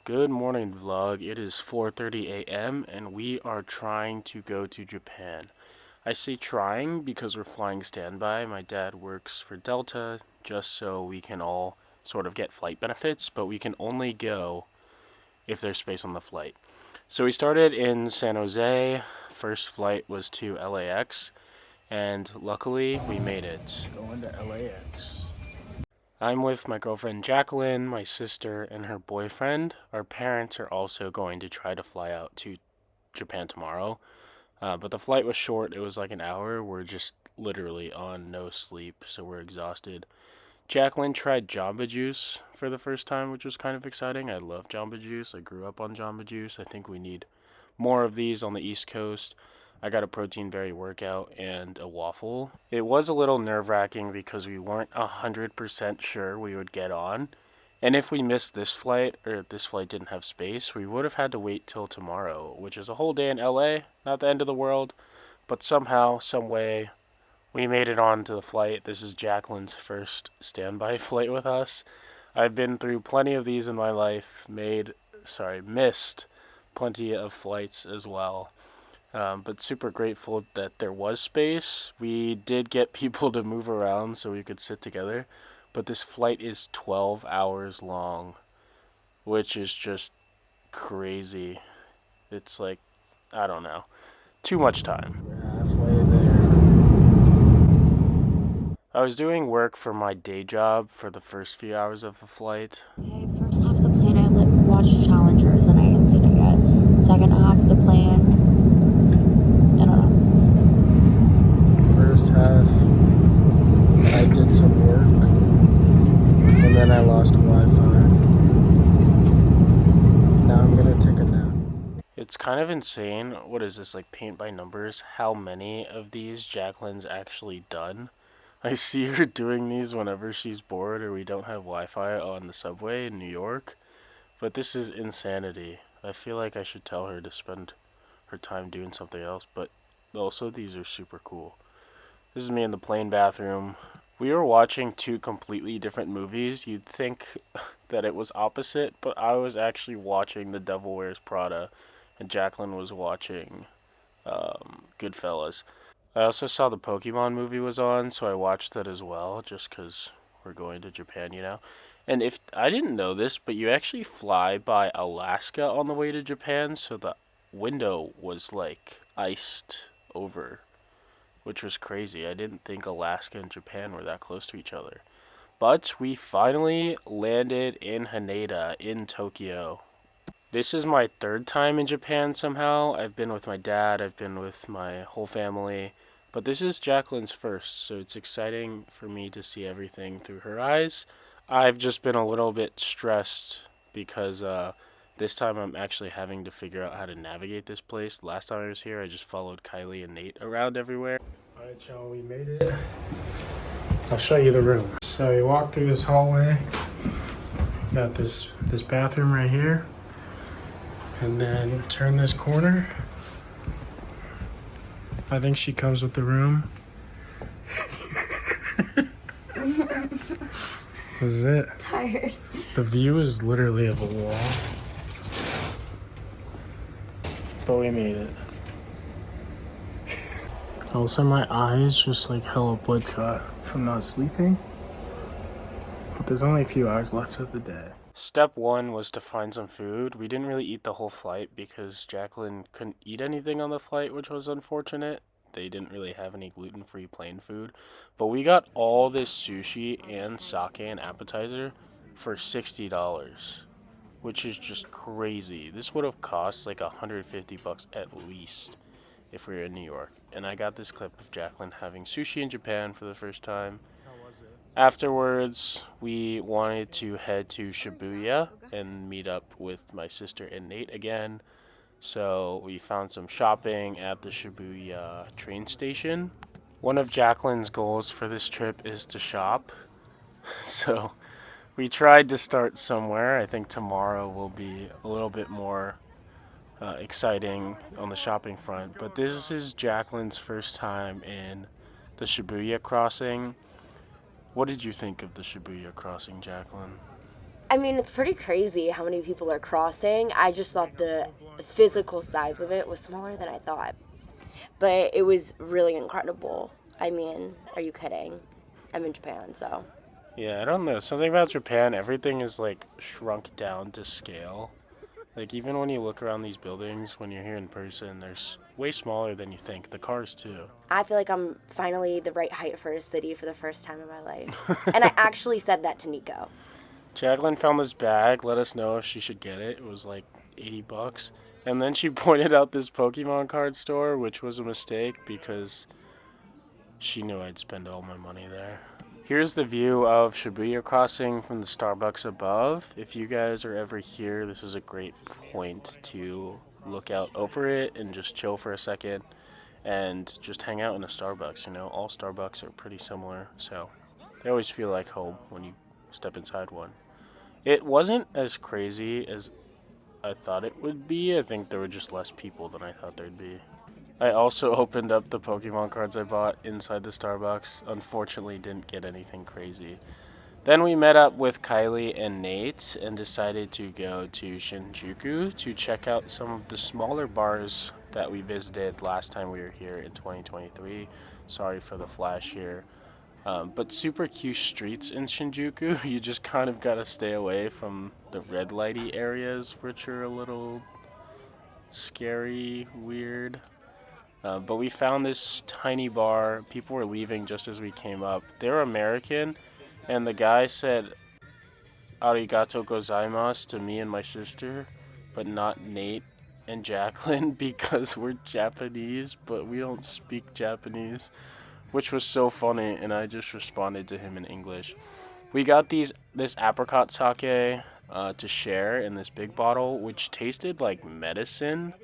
Good morning, vlog. It is 4:30 a.m. and we are trying to go to Japan. I say trying because we're flying standby. My dad works for Delta just so we can all sort of get flight benefits, but we can only go if there's space on the flight. So we started in San Jose. First flight was to LAX, and luckily we made it. Going to LAX. I'm with my girlfriend Jacqueline, my sister, and her boyfriend. Our parents are also going to try to fly out to Japan tomorrow. But the flight was short, it was like an hour. We're just literally on no sleep, so we're exhausted. Jacqueline tried Jamba Juice for the first time, which was kind of exciting. I love Jamba Juice. I grew up on Jamba Juice. I think we need more of these on the East Coast. I got a protein berry workout and a waffle. It was a little nerve wracking because we weren't 100% sure we would get on. And if we missed this flight, or if this flight didn't have space, we would have had to wait till tomorrow, which is a whole day in LA. Not the end of the world, but somehow, some way, we made it on to the flight. This is Jacqueline's first standby flight with us. I've been through plenty of these in my life, missed plenty of flights as well. But super grateful that there was space. We did get people to move around so we could sit together, but this flight is 12 hours long, which is just crazy. It's like, I don't know, too much time. We're halfway there. I was doing work for my day job for the first few hours of the flight. Okay, first half of the plane I watched Challengers and I hadn't seen it yet. Second half of the plane, I don't know. First half, I did some work, and then I lost Wi-Fi. Now I'm gonna take a nap. It's kind of insane. What is this, like paint by numbers? How many of these Jacqueline's actually done? I see her doing these whenever she's bored or we don't have Wi-Fi on the subway in New York. But this is insanity. I feel like I should tell her to spend her time doing something else, but also these are super cool. This is me in the plane bathroom. We were watching two completely different movies. You'd think that it was opposite, but I was actually watching The Devil Wears Prada, and Jacqueline was watching Goodfellas. I also saw the Pokemon movie was on, so I watched that as well, just because we're going to Japan, you know? And if I didn't know this, but you actually fly by Alaska on the way to Japan, so the window was like iced over, which was crazy. I didn't think Alaska and Japan were that close to each other. But we finally landed in Haneda in Tokyo. This is my third time in Japan somehow. I've been with my dad, I've been with my whole family, but this is Jacqueline's first, so it's exciting for me to see everything through her eyes. I've just been a little bit stressed because this time I'm actually having to figure out how to navigate this place. Last time I was here, I just followed Kylie and Nate around everywhere. Alright, y'all, we made it. I'll show you the room. So you walk through this hallway. You got this bathroom right here. And then turn this corner. I think she comes with the room. This is it. Tired. The view is literally of a wall. But we made it. Also, my eyes just like hella bloodshot from not sleeping. But there's only a few hours left of the day. Step one was to find some food. We didn't really eat the whole flight because Jacqueline couldn't eat anything on the flight, which was unfortunate. They didn't really have any gluten-free plain food. But we got all this sushi and sake and appetizer for $60, which is just crazy. This would have cost like $150 at least if we were in New York. And I got this clip of Jacqueline having sushi in Japan for the first time. Afterwards, we wanted to head to Shibuya and meet up with my sister and Nate again. So we found some shopping at the Shibuya train station. One of Jacqueline's goals for this trip is to shop. So we tried to start somewhere. I think tomorrow will be a little bit more exciting on the shopping front. But this is Jacqueline's first time in the Shibuya crossing. What did you think of the Shibuya crossing, Jacqueline? I mean, it's pretty crazy how many people are crossing. I just thought the physical size of it was smaller than I thought. But it was really incredible. I mean, are you kidding? I'm in Japan, so. Yeah, I don't know. Something about Japan, everything is like shrunk down to scale. Like even when you look around these buildings, when you're here in person, they're way smaller than you think. The cars too. I feel like I'm finally the right height for a city for the first time in my life. And I actually said that to Nico. Jacqueline found this bag, let us know if she should get it. It was like $80. And then she pointed out this Pokemon card store, which was a mistake because she knew I'd spend all my money there. Here's the view of Shibuya Crossing from the Starbucks above. If you guys are ever here, this is a great point to look out over it and just chill for a second and just hang out in a Starbucks. You know, all Starbucks are pretty similar, so they always feel like home when you step inside one. It wasn't as crazy as I thought it would be. I think there were just less people than I thought there'd be. I also opened up the Pokemon cards I bought inside the Starbucks. Unfortunately, didn't get anything crazy. Then we met up with Kylie and Nate and decided to go to Shinjuku to check out some of the smaller bars that we visited last time we were here in 2023. Sorry for the flash here. But super cute streets in Shinjuku. You just kind of gotta stay away from the red lighty areas, which are a little scary, weird. But we found this tiny bar. People were leaving just as we came up. They were American, and the guy said Arigato gozaimasu to me and my sister, but not Nate and Jacqueline because we're Japanese, but we don't speak Japanese, which was so funny, and I just responded to him in English. We got this apricot sake to share in this big bottle, which tasted like medicine.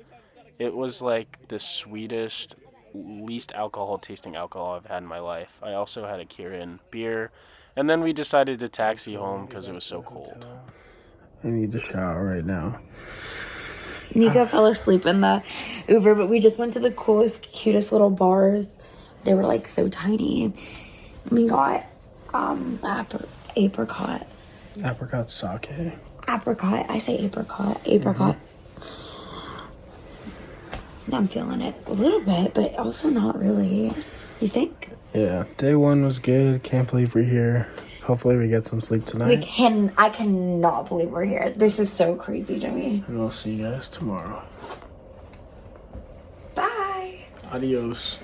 It was like the sweetest, least alcohol tasting alcohol I've had in my life. I also had a Kirin beer, and then we decided to taxi home because it was so cold. I need to shower right now. Nico fell asleep in the Uber, but we just went to the coolest, cutest little bars. They were like so tiny. We got apricot. Apricot sake. Apricot. I say apricot. Apricot. I'm feeling it a little bit, but also not really. You think? Yeah, day one was good. Can't believe we're here. Hopefully we get some sleep tonight. I cannot believe we're here. This is so crazy to me. And we'll see you guys tomorrow. Bye. Adios.